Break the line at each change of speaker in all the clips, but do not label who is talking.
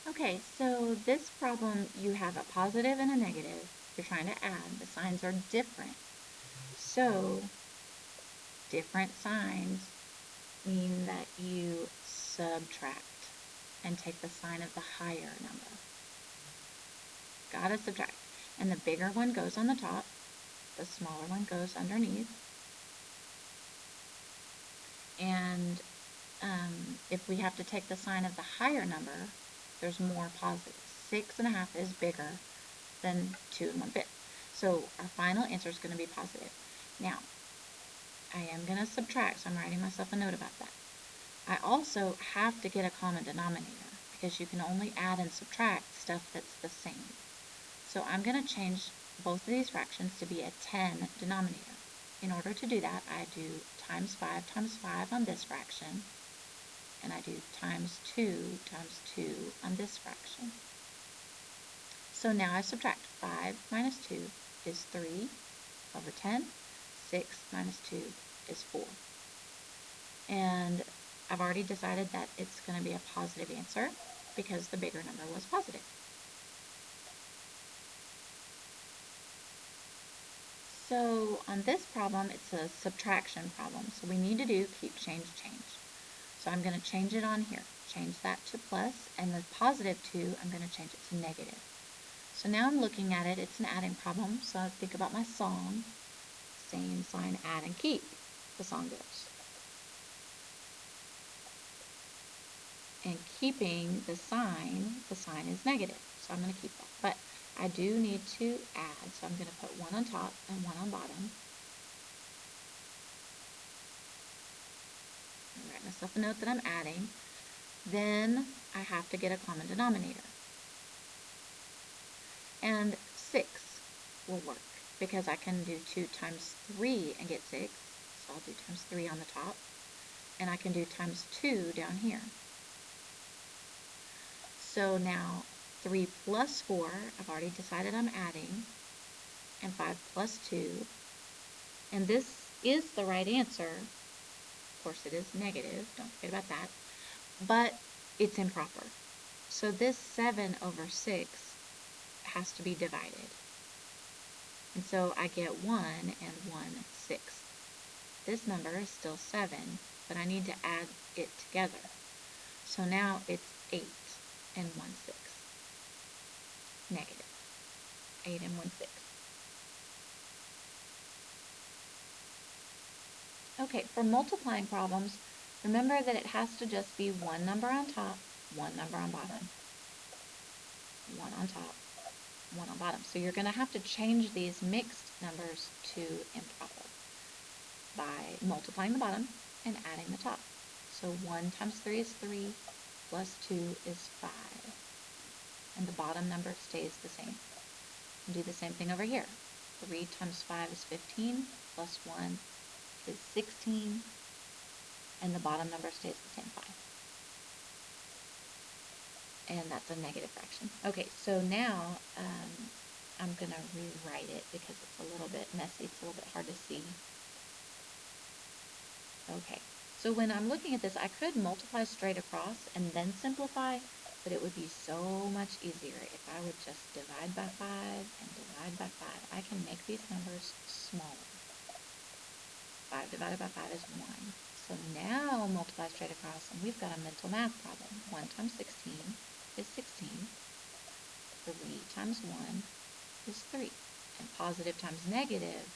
Okay, so this problem, you have a positive and a negative. You're trying to add. The signs are different. So different signs mean that you subtract and take the sign of the higher number. Gotta subtract. And the bigger one goes on the top, the smaller one goes underneath. And if we have to take the sign of the higher number, there's more positives. 6.5 is bigger than 2 1/5. So our final answer is going to be positive. Now, I am going to subtract, so I'm writing myself a note about that. I also have to get a common denominator because you can only add and subtract stuff that's the same. So I'm going to change both of these fractions to be a 10 denominator. In order to do that, I do times 5 on this fraction, and I do times 2 on this fraction. So now I subtract 5 minus 2 is 3 over 10. 6 minus 2 is 4. And I've already decided that it's going to be a positive answer because the bigger number was positive. So on this problem, it's a subtraction problem. So we need to do keep, change, change. So I'm going to change it on here. Change that to plus, and the positive 2, I'm going to change it to negative. So now I'm looking at it, it's an adding problem. So I think about my song. Same sign, add and keep. The song goes. And keeping the sign is negative. So I'm going to keep that. But I do need to add. So I'm going to put 1 on top and 1 on bottom. I write myself a note that I'm adding. Then I have to get a common denominator. And 6 will work because I can do 2 times 3 and get 6. So I'll do times 3 on the top. And I can do times 2 down here. So now 3 plus 4, I've already decided I'm adding, and 5 plus 2. And this is the right answer. Of course, it is negative. Don't forget about that. But it's improper. So this 7 over 6 has to be divided. And so I get 1 and 1/6. This number is still 7, but I need to add it together. So now it's 8 and 1/6. Negative. 8 and 1/6. Okay, for multiplying problems, remember that it has to just be one number on top, one number on bottom. One on top, one on bottom. So you're going to have to change these mixed numbers to improper by multiplying the bottom and adding the top. So 1 times 3 is 3, plus 2 is 5. And the bottom number stays the same. And do the same thing over here. 3 times 5 is 15, plus 1 is 16, and the bottom number stays the same, 5. And that's a negative fraction. Okay, so now I'm going to rewrite it because it's a little bit messy. It's a little bit hard to see. Okay, so when I'm looking at this, I could multiply straight across and then simplify, but it would be so much easier if I would just divide by 5 and divide by 5. I can make these numbers smaller. 5 divided by 5 is 1. So now multiply straight across, and we've got a mental math problem. 1 times 16 is 16. 3 times 1 is 3. And positive times negative,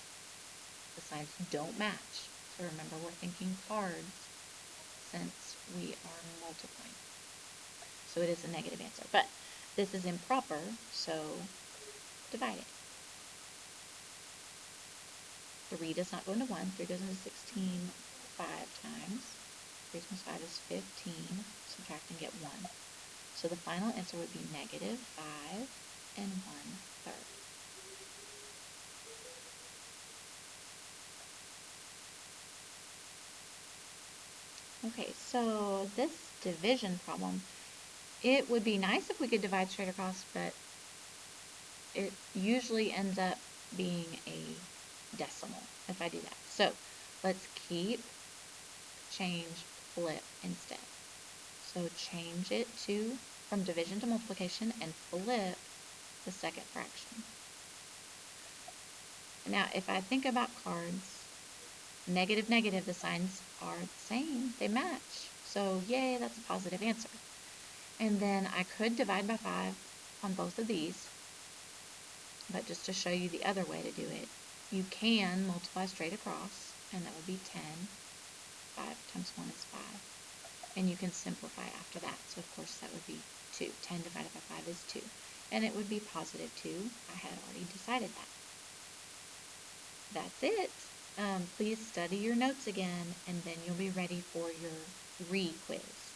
the signs don't match. So remember, we're thinking cards since we are multiplying. So it is a negative answer. But this is improper, so divide it. 3 does not go into 1. 3 goes into 16 5 times. 3 times 5 is 15. Subtract and get 1. So the final answer would be negative 5 and 1/3. Okay, so this division problem, it would be nice if we could divide straight across, but it usually ends up being a decimal if I do that. So let's keep, change, flip instead. So change it to from division to multiplication and flip the second fraction. Now, if I think about cards, negative, negative, the signs are the same. They match. So, yay, that's a positive answer. And then I could divide by 5 on both of these, but just to show you the other way to do it, you can multiply straight across, and that would be 10. 5 times 1 is 5. And you can simplify after that. So, of course, that would be 2. 10 divided by 5 is 2. And it would be positive 2. I had already decided that. That's it. Please study your notes again, and then you'll be ready for your re-quiz.